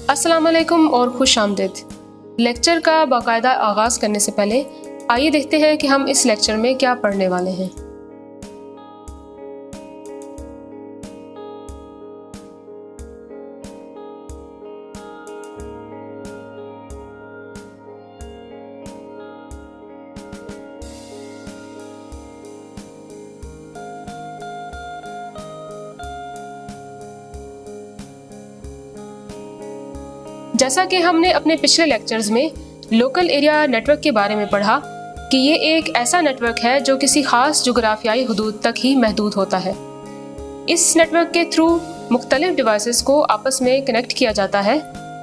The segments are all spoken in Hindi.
अस्सलाम वालेकुम और खुश आमदीद। लेक्चर का बाकायदा आगाज़ करने से पहले आइए देखते हैं कि हम इस लेक्चर में क्या पढ़ने वाले हैं। जैसा कि हमने अपने पिछले लेक्चर्स में लोकल एरिया नेटवर्क के बारे में पढ़ा कि ये एक ऐसा नेटवर्क है जो किसी ख़ास जोग्राफियाई हदूद तक ही महदूद होता है। इस नेटवर्क के थ्रू मुख्तलिफ डिवाइसेस को आपस में कनेक्ट किया जाता है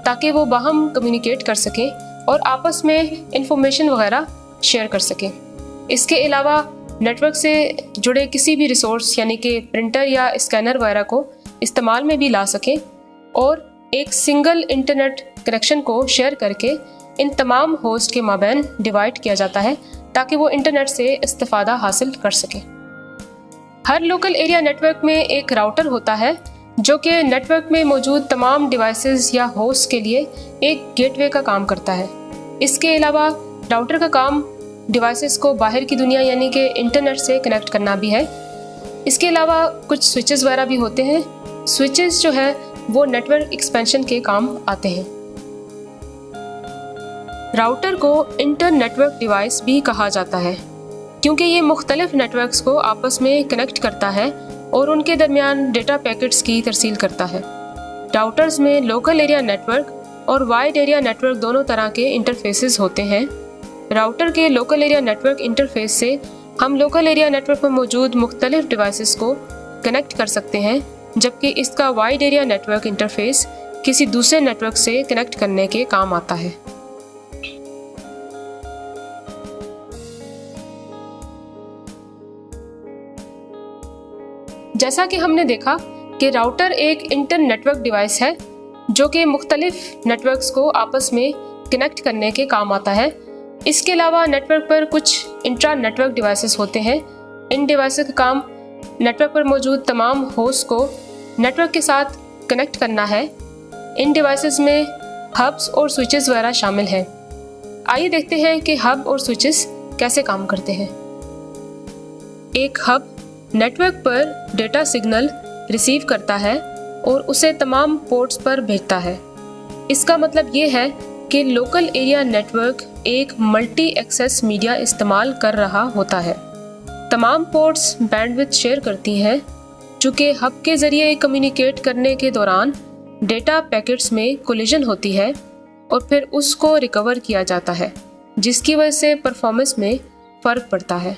ताकि वो बाहम कम्युनिकेट कर सकें और आपस में इंफॉर्मेशन वगैरह शेयर कर सकें। इसके अलावा नेटवर्क से जुड़े किसी भी रिसोर्स यानी कि प्रिंटर या स्कैनर वगैरह को इस्तेमाल में भी ला सकें और एक सिंगल इंटरनेट कनेक्शन को शेयर करके इन तमाम होस्ट के माबैन डिवाइड किया जाता है ताकि वो इंटरनेट से इस्तिफादा हासिल कर सकें। हर लोकल एरिया नेटवर्क में एक राउटर होता है जो कि नेटवर्क में मौजूद तमाम डिवाइसेस या होस्ट के लिए एक गेटवे का काम करता है। इसके अलावा राउटर का काम डिवाइसेस को बाहर की दुनिया यानी कि इंटरनेट से कनेक्ट करना भी है। इसके अलावा कुछ स्विचेस वगैरह भी होते हैं। स्विचेस जो है वो नेटवर्क एक्सपेंशन के काम आते हैं। राउटर को इंटर नेटवर्क डिवाइस भी कहा जाता है क्योंकि ये मुख्तलिफ नेटवर्क्स को आपस में कनेक्ट करता है और उनके दरमियान डेटा पैकेट्स की तरसील करता है। राउटर्स में लोकल एरिया नेटवर्क और वाइड एरिया नेटवर्क दोनों तरह के इंटरफेसेस होते हैं। राउटर के लोकल एरिया नेटवर्क इंटरफेस से हम लोकल एरिया नेटवर्क में मौजूद मुख्तलिफ डिवाइसेस को कनेक्ट कर सकते हैं, जबकि इसका वाइड एरिया नेटवर्क इंटरफेस किसी दूसरे नेटवर्क से कनेक्ट करने के काम आता है। जैसा कि हमने देखा कि राउटर एक इंटर नेटवर्क डिवाइस है जो कि मुख्तलिफ नेटवर्क्स को आपस में कनेक्ट करने के काम आता है। इसके अलावा नेटवर्क पर कुछ इंट्रा नेटवर्क डिवाइसेस होते हैं। इन डिवाइसेस का काम नेटवर्क पर मौजूद तमाम होस्ट को नेटवर्क के साथ कनेक्ट करना है। इन डिवाइसेस में हब्स और स्विचेस वगैरह शामिल हैं। आइए देखते हैं कि हब और स्विचेस कैसे काम करते हैं। एक हब नेटवर्क पर डेटा सिग्नल रिसीव करता है और उसे तमाम पोर्ट्स पर भेजता है। इसका मतलब ये है कि लोकल एरिया नेटवर्क एक मल्टी एक्सेस मीडिया इस्तेमाल कर रहा होता है। तमाम पोर्ट्स बैंडविड्थ शेयर करती हैं, चूँकि हब के ज़रिए कम्युनिकेट करने के दौरान डेटा पैकेट्स में कोलिजन होती है और फिर उसको रिकवर किया जाता है, जिसकी वजह से परफॉर्मेंस में फ़र्क पड़ता है।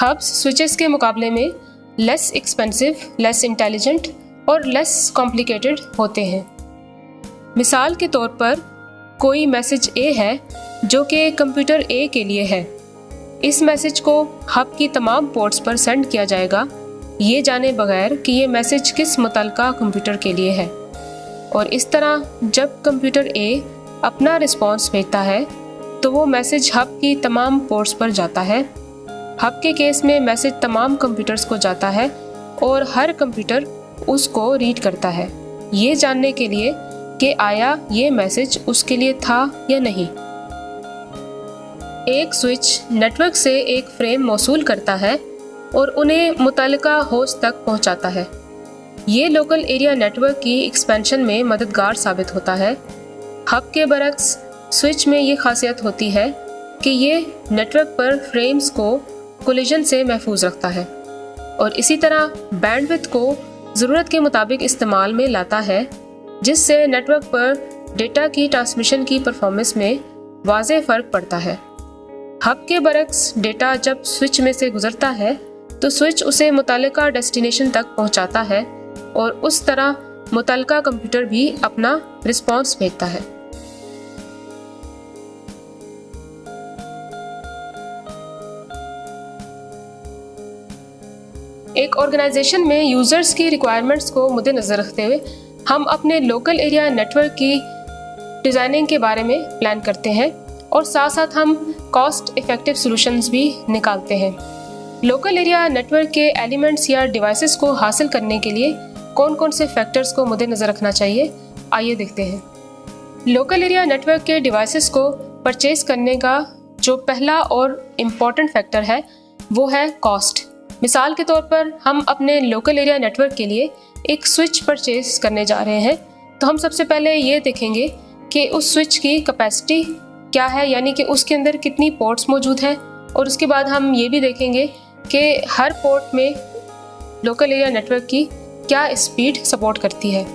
हब्स स्विचेस के मुकाबले में लेस एक्सपेंसिव, लेस इंटेलिजेंट और लेस कॉम्प्लिकेटेड होते हैं। मिसाल के तौर पर कोई मैसेज ए है जो कि कंप्यूटर ए के लिए है। इस मैसेज को हब की तमाम पोर्ट्स पर सेंड किया जाएगा, ये जाने बगैर कि ये मैसेज किस मुतलका कंप्यूटर के लिए है। और इस तरह जब कंप्यूटर ए अपना रिस्पॉन्स भेजता है तो वो मैसेज हब की तमाम पोर्ट्स पर जाता है। हब के केस में मैसेज तमाम कंप्यूटर्स को जाता है और हर कंप्यूटर उसको रीड करता है, ये जानने के लिए कि आया ये मैसेज उसके लिए था या नहीं। एक स्विच नेटवर्क से एक फ्रेम मौसूल करता है और उन्हें मुतल्लिका होस्ट तक पहुंचाता है। ये लोकल एरिया नेटवर्क की एक्सपेंशन में मददगार साबित होता है। हब के बरक्स स्विच में ये खासियत होती है कि ये नेटवर्क पर फ्रेम्स को कोलिजन से महफूज रखता है और इसी तरह बैंडविड्थ को ज़रूरत के मुताबिक इस्तेमाल में लाता है, जिससे नेटवर्क पर डेटा की ट्रांसमिशन की परफॉर्मेंस में वाज़ेह फ़र्क पड़ता है। हब के बरक्स डेटा जब स्विच में से गुजरता है तो स्विच उसे मुतल्लिका डेस्टिनेशन तक पहुंचाता है और उस तरह मुतल्लिका कंप्यूटर भी अपना रिस्पॉन्स भेजता है। एक ऑर्गेनाइजेशन में यूज़र्स की रिक्वायरमेंट्स को मद्देनज़र रखते हुए हम अपने लोकल एरिया नेटवर्क की डिज़ाइनिंग के बारे में प्लान करते हैं और साथ साथ हम कॉस्ट इफ़ेक्टिव सॉल्यूशंस भी निकालते हैं। लोकल एरिया नेटवर्क के एलिमेंट्स या डिवाइसेस को हासिल करने के लिए कौन कौन से फैक्टर्स को मद्देनज़र रखना चाहिए, आइए देखते हैं। लोकल एरिया नेटवर्क के डिवाइसेस को परचेज करने का जो पहला और इम्पॉर्टेंट फैक्टर है वो है कॉस्ट। मिसाल के तौर पर हम अपने लोकल एरिया नेटवर्क के लिए एक स्विच परचेज करने जा रहे हैं, तो हम सबसे पहले ये देखेंगे कि उस स्विच की कैपेसिटी क्या है, यानी कि उसके अंदर कितनी पोर्ट्स मौजूद हैं, और उसके बाद हम ये भी देखेंगे कि हर पोर्ट में लोकल एरिया नेटवर्क की क्या स्पीड सपोर्ट करती है।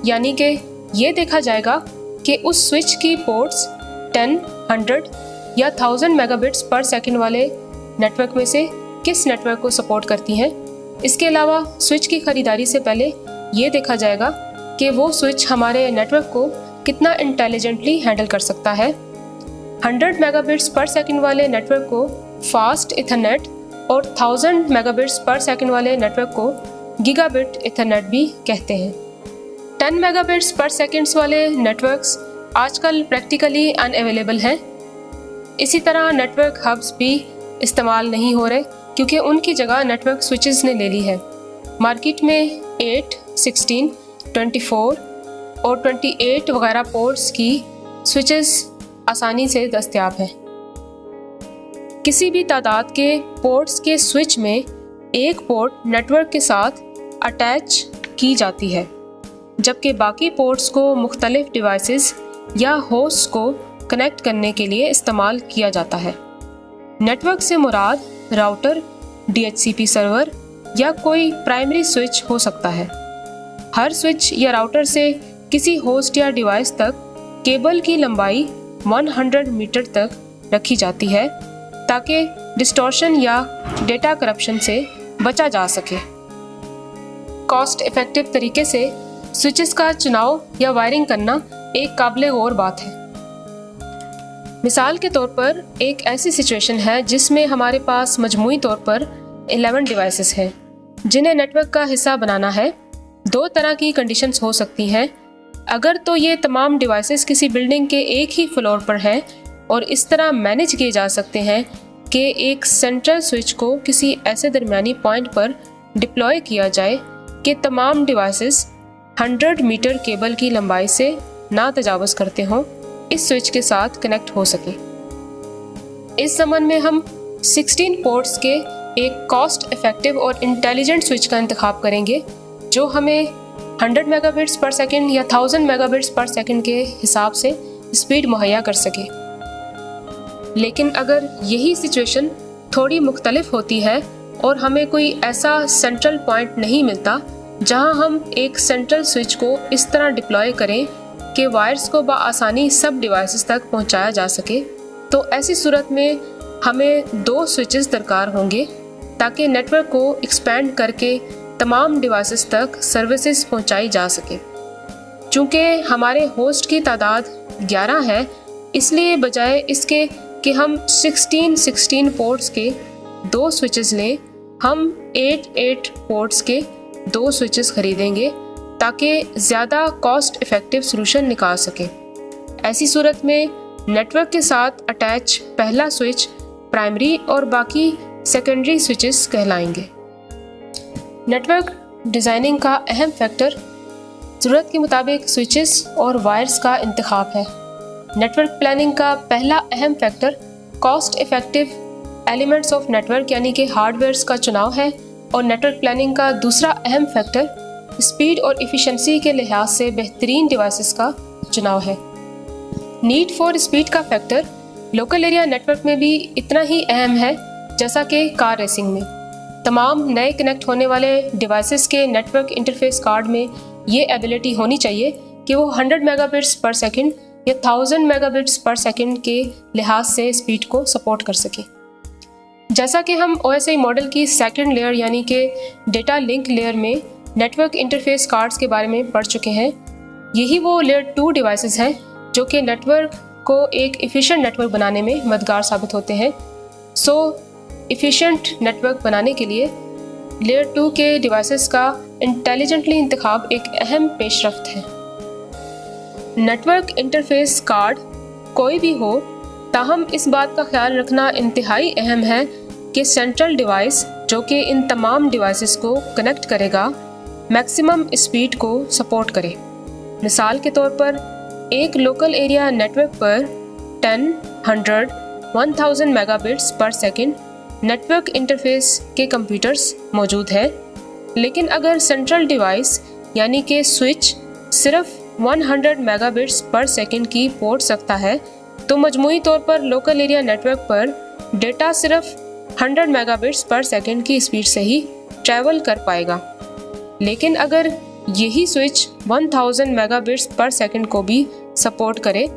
यानी कि ये देखा जाएगा कि उस स्विच की पोर्ट्स 10, 100 या 1000 मेगाबिट्स पर सेकंड वाले नेटवर्क में से किस नेटवर्क को सपोर्ट करती हैं। इसके अलावा स्विच की ख़रीदारी से पहले ये देखा जाएगा कि वो स्विच हमारे नेटवर्क को कितना इंटेलिजेंटली हैंडल कर सकता है। 100 मेगाबिट्स पर सेकंड वाले नेटवर्क को फास्ट इथरनेट और 1000 मेगाबिट्स पर सेकंड वाले नेटवर्क को गीगाबिट इथरनेट भी कहते हैं। 10 मेगाबिट्स पर सेकंड्स वाले नेटवर्क्स आजकल प्रैक्टिकली अनअवेलेबल हैं। इसी तरह नेटवर्क हब्स भी इस्तेमाल नहीं हो रहे क्योंकि उनकी जगह नेटवर्क स्विचेस ने ले ली है। मार्केट में 8, 16, 24 और 28 वगैरह पोर्ट्स की स्विचेस आसानी से दस्तयाब हैं। किसी भी तादाद के पोर्ट्स के स्विच में एक पोर्ट नेटवर्क के साथ अटैच की जाती है, जबकि बाकी पोर्ट्स को मुख्तलिफ डिवाइसेस या होस्ट को कनेक्ट करने के लिए इस्तेमाल किया जाता है। नेटवर्क से मुराद राउटर, DHCP सर्वर या कोई प्राइमरी स्विच हो सकता है। हर स्विच या राउटर से किसी होस्ट या डिवाइस तक केबल की लंबाई 100 मीटर तक रखी जाती है ताकि डिस्टॉर्शन या डेटा करप्शन से बचा जा सके। कॉस्ट इफेक्टिव तरीके से स्विचेस का चुनाव या वायरिंग करना एक काबिले गौर बात है। मिसाल के तौर पर एक ऐसी सिचुएशन है जिसमें हमारे पास मजमूई तौर पर 11 डिवाइसेस हैं जिन्हें नेटवर्क का हिस्सा बनाना है। दो तरह की कंडीशंस हो सकती हैं। अगर तो ये तमाम डिवाइसेस किसी बिल्डिंग के एक ही फ्लोर पर हैं और इस तरह मैनेज किए जा सकते हैं कि एक सेंट्रल स्विच को किसी ऐसे दरमियानी पॉइंट पर डिप्लॉय किया जाए कि तमाम डिवाइसेस 100 मीटर केबल की लंबाई से ना तजावज़ करते हों, इस स्विच के साथ कनेक्ट हो सके। इस संबंध में हम 16 पोर्ट्स के एक कॉस्ट इफेक्टिव और इंटेलिजेंट स्विच का इंतखाब करेंगे जो हमें 100 मेगाबिट्स पर सेकंड या 1000 मेगाबिट्स पर सेकंड के हिसाब से स्पीड मुहैया कर सके। लेकिन अगर यही सिचुएशन थोड़ी मुख्तलिफ होती है और हमें कोई ऐसा सेंट्रल पॉइंट नहीं मिलता जहां हम एक सेंट्रल स्विच को इस तरह डिप्लॉय करें कि वायर्स को बआसानी सब डिवाइसेस तक पहुंचाया जा सके, तो ऐसी सूरत में हमें 2 स्विचेस दरकार होंगे ताकि नेटवर्क को एक्सपेंड करके तमाम डिवाइसेस तक सर्विसेज पहुंचाई जा सके। चूँकि हमारे होस्ट की तादाद 11 है, इसलिए बजाय इसके कि हम 16 पोर्ट्स के 2 स्विचेस लें, हम 8 पोर्ट्स के 2 स्विचेस खरीदेंगे ताकि ज़्यादा कॉस्ट इफ़ेक्टिव सॉल्यूशन निकाल सके। ऐसी सूरत में नेटवर्क के साथ अटैच पहला स्विच प्राइमरी और बाकी सेकेंडरी स्विचेस कहलाएंगे। नेटवर्क डिज़ाइनिंग का अहम फैक्टर ज़रूरत के मुताबिक स्विचेस और वायर्स का इंतखाब है। नेटवर्क प्लानिंग का पहला अहम factor cost effective elements of network यानी कि हार्डवेयर्स का चुनाव है, और नेटवर्क प्लानिंग का दूसरा अहम फैक्टर स्पीड और एफिशिएंसी के लिहाज से बेहतरीन डिवाइसेस का चुनाव है। नीड फॉर स्पीड का फैक्टर लोकल एरिया नेटवर्क में भी इतना ही अहम है जैसा कि कार रेसिंग में। तमाम नए कनेक्ट होने वाले डिवाइसेस के नेटवर्क इंटरफेस कार्ड में ये एबिलिटी होनी चाहिए कि वो 100 मेगाबिट्स पर सेकंड या 1000 मेगाबिट्स पर सेकंड के लिहाज से स्पीड को सपोर्ट कर सके। जैसा कि हम OSI मॉडल की सेकंड लेयर यानी कि डेटा लिंक लेयर में नेटवर्क इंटरफेस कार्ड्स के बारे में पढ़ चुके हैं, यही वो लेयर 2 डिवाइसेस हैं जो कि नेटवर्क को एक एफिशिएंट नेटवर्क बनाने में मददगार साबित होते हैं। एफिशिएंट नेटवर्क बनाने के लिए लेयर 2 के डिवाइसेस का इंटेलिजेंटली इंतखाब एक अहम पेशरफ्त है। नेटवर्क इंटरफेस कार्ड कोई भी हो, ताहम इस बात का ख्याल रखना इंतहाई अहम है कि सेंट्रल डिवाइस जो कि इन तमाम डिवाइसेस को कनेक्ट करेगा मैक्सिमम स्पीड को सपोर्ट करे। मिसाल के तौर पर एक लोकल एरिया नेटवर्क पर 10, 100, 1000 मेगाबिट्स पर सेकंड नेटवर्क इंटरफेस के कंप्यूटर्स मौजूद हैं, लेकिन अगर सेंट्रल डिवाइस यानी कि स्विच सिर्फ 100 मेगाबिट्स पर सेकंड की पोर्ट सकता है, तो मजमूई तौर पर लोकल एरिया नेटवर्क पर डेटा सिर्फ 100 मेगाबिट्स पर सेकंड की स्पीड से ही ट्रैवल कर पाएगा। लेकिन अगर यही स्विच 1000 मेगाबिट्स पर सेकंड को भी सपोर्ट करे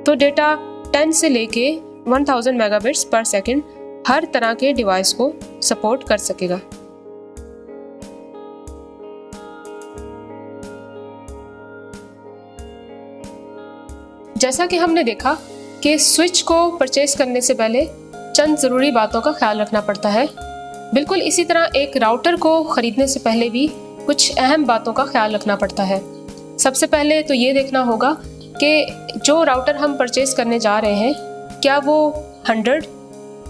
तो डेटा 10 से लेके 1000 मेगाबिट्स पर सेकंड हर तरह के डिवाइस को सपोर्ट कर सकेगा। जैसा कि हमने देखा कि स्विच को परचेज करने से पहले चंद ज़रूरी बातों का ख्याल रखना पड़ता है। बिल्कुल इसी तरह एक राउटर को ख़रीदने से पहले भी कुछ अहम बातों का ख्याल रखना पड़ता है। सबसे पहले तो ये देखना होगा कि जो राउटर हम परचेज करने जा रहे हैं क्या वो 100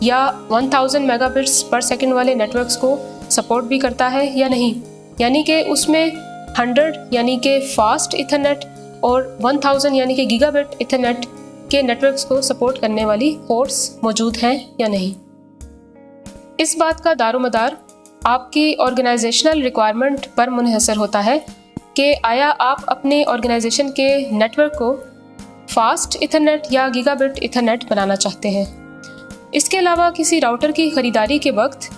या 1000 मेगाबिट्स पर सेकंड वाले नेटवर्क्स को सपोर्ट भी करता है या नहीं, यानी कि उसमें 100 यानी कि फास्ट इथरनेट और 1000 यानी कि गीगाबिट इथरनेट के नेटवर्क्स को सपोर्ट करने वाली पोर्ट्स मौजूद हैं या नहीं। इस बात का दारोमदार आपकी ऑर्गेनाइजेशनल रिक्वायरमेंट पर मुनहसर होता है कि आया आप अपने ऑर्गेनाइजेशन के नेटवर्क को फास्ट इथरनेट या गीगाबिट इथरनेट बनाना चाहते हैं। इसके अलावा किसी राउटर की ख़रीदारी के वक्त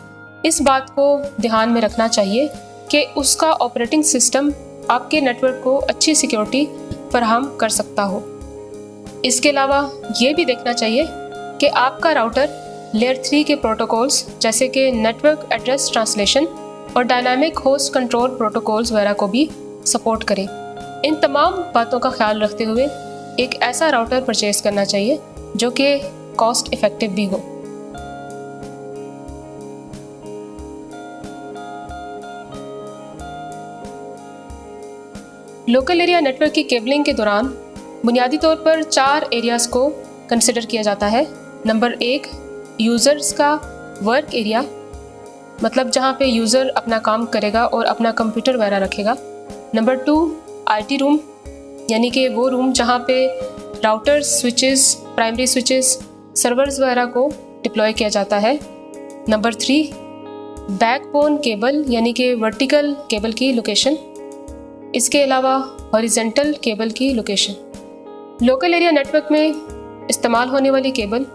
इस बात को ध्यान में रखना चाहिए कि उसका ऑपरेटिंग सिस्टम आपके नेटवर्क को अच्छी सिक्योरिटी फराहम कर सकता हो। इसके अलावा ये भी देखना चाहिए कि आपका राउटर लेयर 3 के प्रोटोकॉल्स जैसे कि नेटवर्क एड्रेस ट्रांसलेशन और डायनामिक होस्ट कंट्रोल प्रोटोकॉल्स वगैरह को भी सपोर्ट करें। इन तमाम बातों का ख्याल रखते हुए एक ऐसा राउटर परचेज करना चाहिए जो कि कॉस्ट इफेक्टिव भी हो। लोकल एरिया नेटवर्क की केबलिंग के दौरान बुनियादी तौर पर 4 एरियाज़ को कंसिडर किया जाता है। नंबर 1 यूज़र्स का वर्क एरिया, मतलब जहाँ पे यूज़र अपना काम करेगा और अपना कंप्यूटर वगैरह रखेगा। नंबर 2 आईटी रूम, यानी कि वो रूम जहाँ पे routers, switches, primary switches, servers वगैरह को डिप्लॉय किया जाता है। नंबर 3 बैकबोन केबल, यानी कि वर्टिकल केबल की लोकेशन। इसके अलावा हॉरिजेंटल केबल की लोकेशन। लोकल एरिया नेटवर्क में इस्तेमाल होने वाली केबल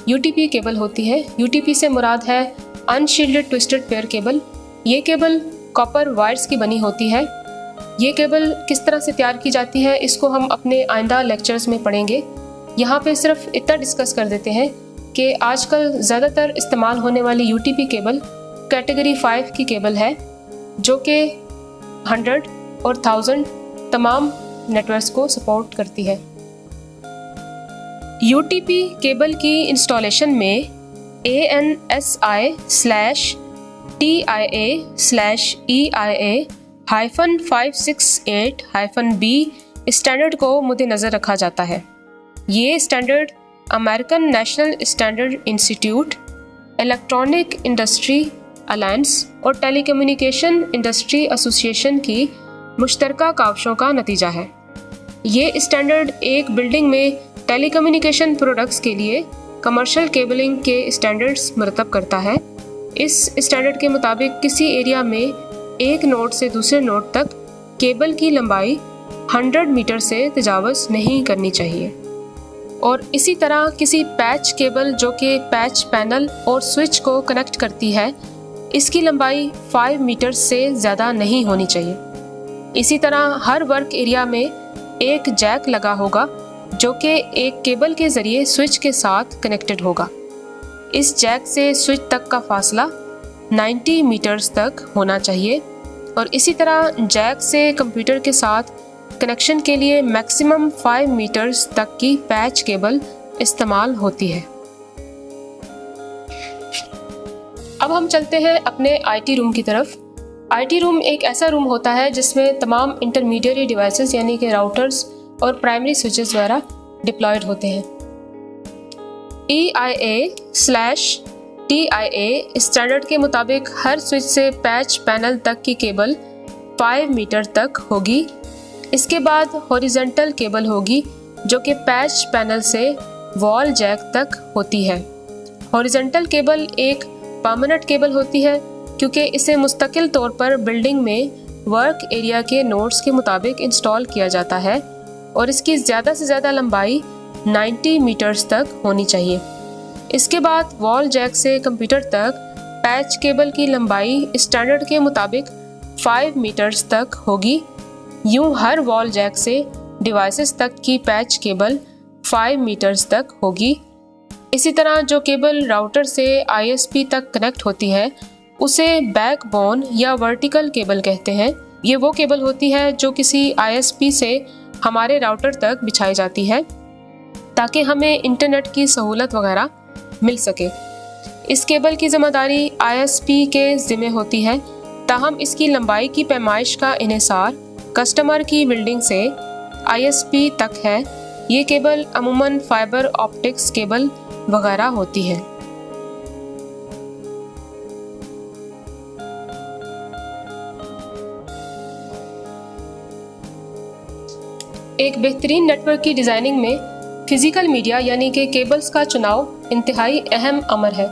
यूटीपी केबल होती है। यूटीपी से मुराद है अनशील्डेड ट्विस्टेड पेयर केबल। ये केबल कॉपर वायर्स की बनी होती है। ये केबल किस तरह से तैयार की जाती है इसको हम अपने आइंदा लेक्चर्स में पढ़ेंगे। यहाँ पे सिर्फ इतना डिस्कस कर देते हैं कि आजकल ज़्यादातर इस्तेमाल होने वाली यूटीपी केबल कैटेगरी 5 की केबल है जो कि 100 और 1000 तमाम नेटवर्क्स को सपोर्ट करती है। यूटीपी केबल की इंस्टॉलेशन में ANSI/TIA/EIA-568-B स्टैंडर्ड को मद्देनज़र रखा जाता है। ये standard American national standard institute, electronic industry alliance और टेलीकम्युनिकेशन इंडस्ट्री एसोसिएशन की मुश्तरका काविशों का नतीजा है। ये स्टैंडर्ड एक बिल्डिंग में टेलीकम्युनिकेशन प्रोडक्ट्स के लिए कमर्शियल केबलिंग के स्टैंडर्ड्स मुरतब करता है। इस स्टैंडर्ड के मुताबिक किसी एरिया में एक नोड से दूसरे नोड तक केबल की लंबाई 100 मीटर से तजावज़ नहीं करनी चाहिए। और इसी तरह किसी पैच केबल जो कि पैच पैनल और स्विच को कनेक्ट करती है, इसकी लंबाई 5 मीटर से ज़्यादा नहीं होनी चाहिए। इसी तरह हर वर्क एरिया में एक जैक लगा होगा जो कि एक केबल के ज़रिए स्विच के साथ कनेक्टेड होगा। इस जैक से स्विच तक का फासला 90 मीटर्स तक होना चाहिए। और इसी तरह जैक से कंप्यूटर के साथ कनेक्शन के लिए मैक्सिमम 5 मीटर्स तक की पैच केबल इस्तेमाल होती है। अब हम चलते हैं अपने आईटी रूम की तरफ। आईटी रूम एक ऐसा रूम होता है जिसमें तमाम इंटरमीडिएट डिवाइसेस यानी कि राउटर्स और प्राइमरी स्विचेस वगैरह डिप्लॉयड होते हैं। EIA/TIA स्टैंडर्ड के मुताबिक हर स्विच से पैच पैनल तक की केबल 5 मीटर तक होगी। इसके बाद हॉरिजॉन्टल केबल होगी जो कि पैच पैनल से वॉल जैक तक होती है। हॉरिजॉन्टल केबल एक परमानेंट केबल होती है क्योंकि इसे मुस्तकिल तौर पर बिल्डिंग में वर्क एरिया के नोड्स के मुताबिक इंस्टॉल किया जाता है और इसकी ज़्यादा से ज़्यादा लंबाई 90 मीटर्स तक होनी चाहिए। इसके बाद वॉल जैक से कंप्यूटर तक पैच केबल की लंबाई स्टैंडर्ड के मुताबिक 5 मीटर्स तक होगी। यूं हर वॉल जैक से डिवाइसेस तक की पैच केबल 5 मीटर्स तक होगी। इसी तरह जो केबल राउटर से ISP तक कनेक्ट होती है उसे बैकबोन या वर्टिकल केबल कहते हैं। ये वो केबल होती है जो किसी ISP से हमारे राउटर तक बिछाई जाती है ताकि हमें इंटरनेट की सहूलत वगैरह मिल सके। इस केबल की जिम्मेदारी ISP के ज़िम्मे होती है, ताहम इसकी लंबाई की पैमाइश का इन्हिसार कस्टमर की बिल्डिंग से ISP तक है। ये केबल अमूमन फाइबर ऑप्टिक्स केबल वगैरह होती है। एक बेहतरीन नेटवर्क की डिज़ाइनिंग में फिज़िकल मीडिया यानी कि केबल्स का चुनाव इंतहाई अहम अमर है।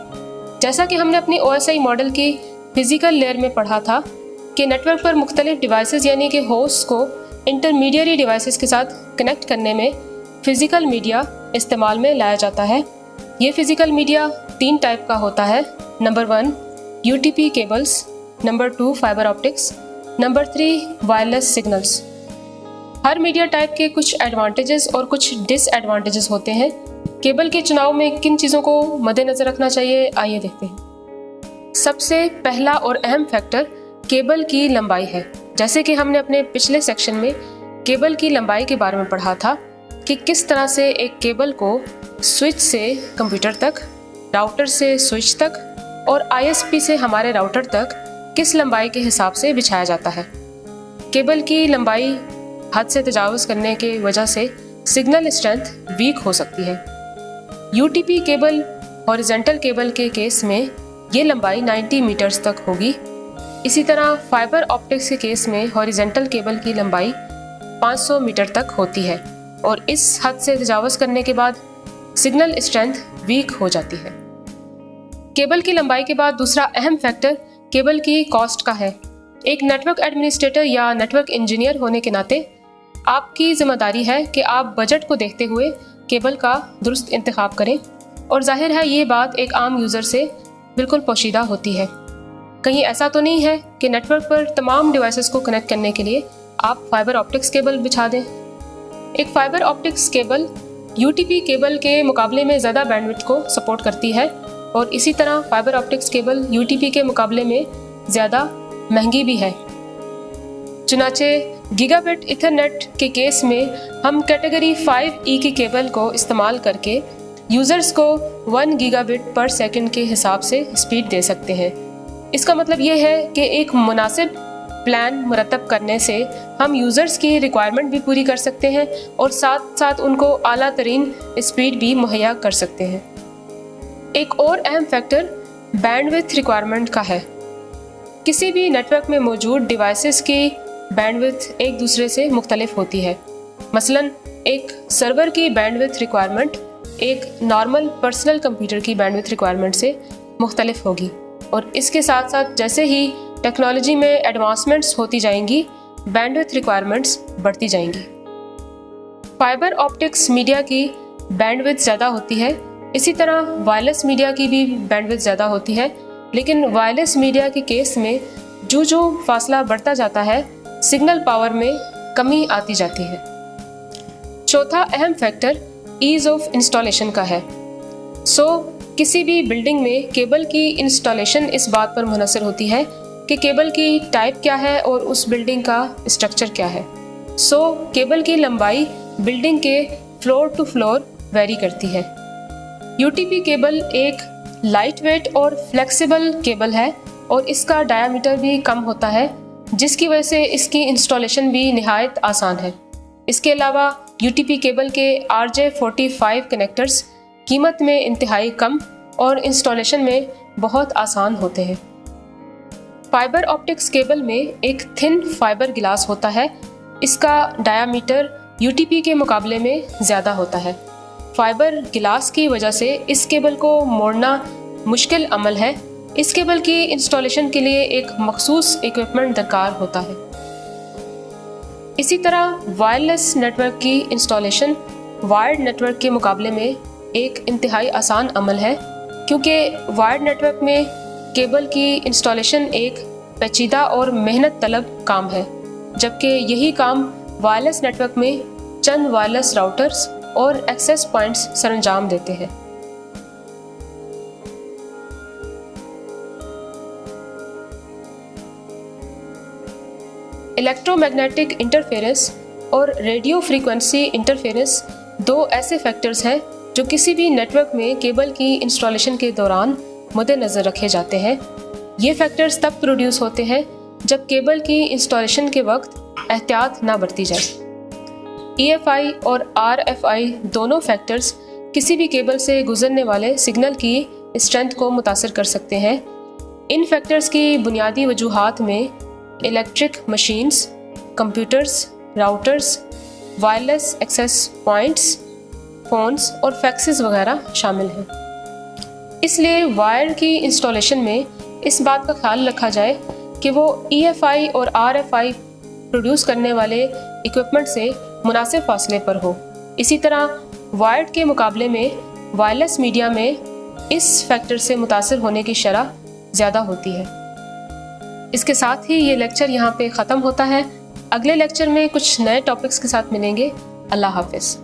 जैसा कि हमने अपनी OSI मॉडल की फिज़िकल लेयर में पढ़ा था कि नेटवर्क पर मुख्तलिफ डिवाइसेस यानी कि होस्ट को इंटरमीडियरी डिवाइसेस के साथ कनेक्ट करने में फ़िज़िकल मीडिया इस्तेमाल में लाया जाता है। ये फ़िज़िकल मीडिया 3 टाइप का होता है। Number 1 UTP cables, number 2 fibre optics, number 3 wireless signals. हर मीडिया टाइप के कुछ एडवांटेजेस और कुछ डिसएडवांटेजेस होते हैं। केबल के चुनाव में किन चीज़ों को मद्देनज़र रखना चाहिए, आइए देखते हैं। सबसे पहला और अहम फैक्टर केबल की लंबाई है। जैसे कि हमने अपने पिछले सेक्शन में केबल की लंबाई के बारे में पढ़ा था कि किस तरह से एक केबल को स्विच से कंप्यूटर तक, राउटर से स्विच तक और ISP से हमारे राउटर तक किस लंबाई के हिसाब से बिछाया जाता है। केबल की लंबाई हद से तजावुज़ करने की वजह से सिग्नल स्ट्रेंथ वीक हो सकती है। UTP केबल हॉरिजॉन्टल केबल के केस में ये लंबाई 90 मीटर्स तक होगी। इसी तरह फाइबर ऑप्टिक्स के केस में हॉरिजॉन्टल केबल की लंबाई 500 मीटर तक होती है और इस हद से तजावुज़ करने के बाद सिग्नल स्ट्रेंथ वीक हो जाती है। केबल की लंबाई के बाद दूसरा अहम फैक्टर केबल की कॉस्ट का है। एक नेटवर्क एडमिनिस्ट्रेटर या नेटवर्क इंजीनियर होने के नाते आपकी जिम्मेदारी है कि आप बजट को देखते हुए केबल का दुरुस्त इंतखाब करें और जाहिर है ये बात एक आम यूज़र से बिल्कुल पोशीदा होती है। कहीं ऐसा तो नहीं है कि नेटवर्क पर तमाम डिवाइसेस को कनेक्ट करने के लिए आप फाइबर ऑप्टिक्स केबल बिछा दें। एक fibre optics cable UTP cable के मुकाबले में ज़्यादा बैंडविड्थ को सपोर्ट करती है और इसी तरह फाइबर ऑप्टिक्स केबल UTP के मुकाबले में ज़्यादा महंगी भी है। चुनाचे गीगाबिट ईथरनेट के केस में हम कैटेगरी 5E की केबल को इस्तेमाल करके यूज़र्स को 1 गीगाबिट पर सेकंड के हिसाब से स्पीड दे सकते हैं। इसका मतलब ये है कि एक मुनासिब प्लान मुरतब करने से हम यूज़र्स की रिक्वायरमेंट भी पूरी कर सकते हैं और साथ साथ उनको आला तरीन स्पीड भी मुहैया कर सकते हैं। एक और अहम फैक्टर बैंडविड्थ रिक्वायरमेंट का है। किसी भी नेटवर्क में मौजूद डिवाइसेस की बैंडविड्थ एक दूसरे से मुख्तलिफ होती है। मसलन एक सर्वर की बैंडविड्थ रिक्वायरमेंट एक नॉर्मल पर्सनल कंप्यूटर की बैंडविड्थ रिक्वायरमेंट से मुख्तलिफ होगी और इसके साथ साथ जैसे ही टेक्नोलॉजी में एडवांसमेंट्स होती जाएंगी बैंडविड्थ रिक्वायरमेंट्स बढ़ती जाएंगी। फाइबर ऑप्टिक्स मीडिया की बैंडविड्थ ज़्यादा होती है, इसी तरह वायरलेस मीडिया की भी बैंडविड्थ ज़्यादा होती है, लेकिन वायरलेस मीडिया के केस में जो फासला बढ़ता जाता है सिग्नल पावर में कमी आती जाती है। चौथा अहम फैक्टर ईज़ ऑफ इंस्टॉलेशन का है। किसी भी बिल्डिंग में केबल की इंस्टॉलेशन इस बात पर मुनहसर होती है कि केबल की टाइप क्या है और उस बिल्डिंग का स्ट्रक्चर क्या है। केबल की लंबाई बिल्डिंग के फ्लोर टू फ्लोर वेरी करती है। UTP केबल एक लाइट वेट और फ्लेक्सिबल केबल है और इसका डायामीटर भी कम होता है, जिसकी वजह से इसकी इंस्टॉलेशन भी निहायत आसान है। इसके अलावा UTP केबल के RJ45 कनेक्टर्स कीमत में इंतहाई कम और इंस्टॉलेशन में बहुत आसान होते हैं। फाइबर ऑप्टिक्स केबल में एक थिन फाइबर गिलास होता है इसका डायामीटर UTP के मुकाबले में ज़्यादा होता है। फाइबर गिलास की वजह से इस केबल को मोड़ना मुश्किल अमल है। इस केबल की इंस्टॉलेशन के लिए एक मखसूस इक्विपमेंट दरकार होता है। इसी तरह वायरलेस नेटवर्क की इंस्टॉलेशन वायर्ड नेटवर्क के मुकाबले में एक इंतहाई आसान अमल है, क्योंकि वायर्ड नेटवर्क में केबल की इंस्टॉलेशन एक पेचीदा और मेहनत तलब काम है, जबकि यही काम वायरलेस नेटवर्क में चंद वायरलेस राउटर्स और एक्सेस पॉइंट्स सरंजाम देते हैं। इलेक्ट्रोमैग्नेटिक इंटरफेरेंस और रेडियो फ्रीक्वेंसी इंटरफेरेंस दो ऐसे फैक्टर्स हैं जो किसी भी नेटवर्क में केबल की इंस्टॉलेशन के दौरान मद्देनज़र रखे जाते हैं। ये फैक्टर्स तब प्रोड्यूस होते हैं जब केबल की इंस्टॉलेशन के वक्त एहतियात ना बरती जाए। EFI और RFI दोनों फैक्टर्स किसी भी केबल से गुजरने वाले सिग्नल की स्ट्रेंथ को मुतासर कर सकते हैं। इन फैक्टर्स की बुनियादी वजूहात में electric machines, computers, routers, wireless access points, phones और फैक्सेस वगैरह शामिल हैं। इसलिए वायर की इंस्टॉलेशन में इस बात का ख्याल रखा जाए कि वो EFI और RFI प्रोड्यूस करने वाले इक्विपमेंट से मुनासिब फासले पर हो। इसी तरह वायर्ड के मुकाबले में वायरलेस मीडिया में इस फैक्टर से मुतासर होने की शरह ज़्यादा होती है। इसके साथ ही ये लेक्चर यहाँ पे ख़त्म होता है। अगले लेक्चर में कुछ नए टॉपिक्स के साथ मिलेंगे। अल्लाह हाफ़िज़।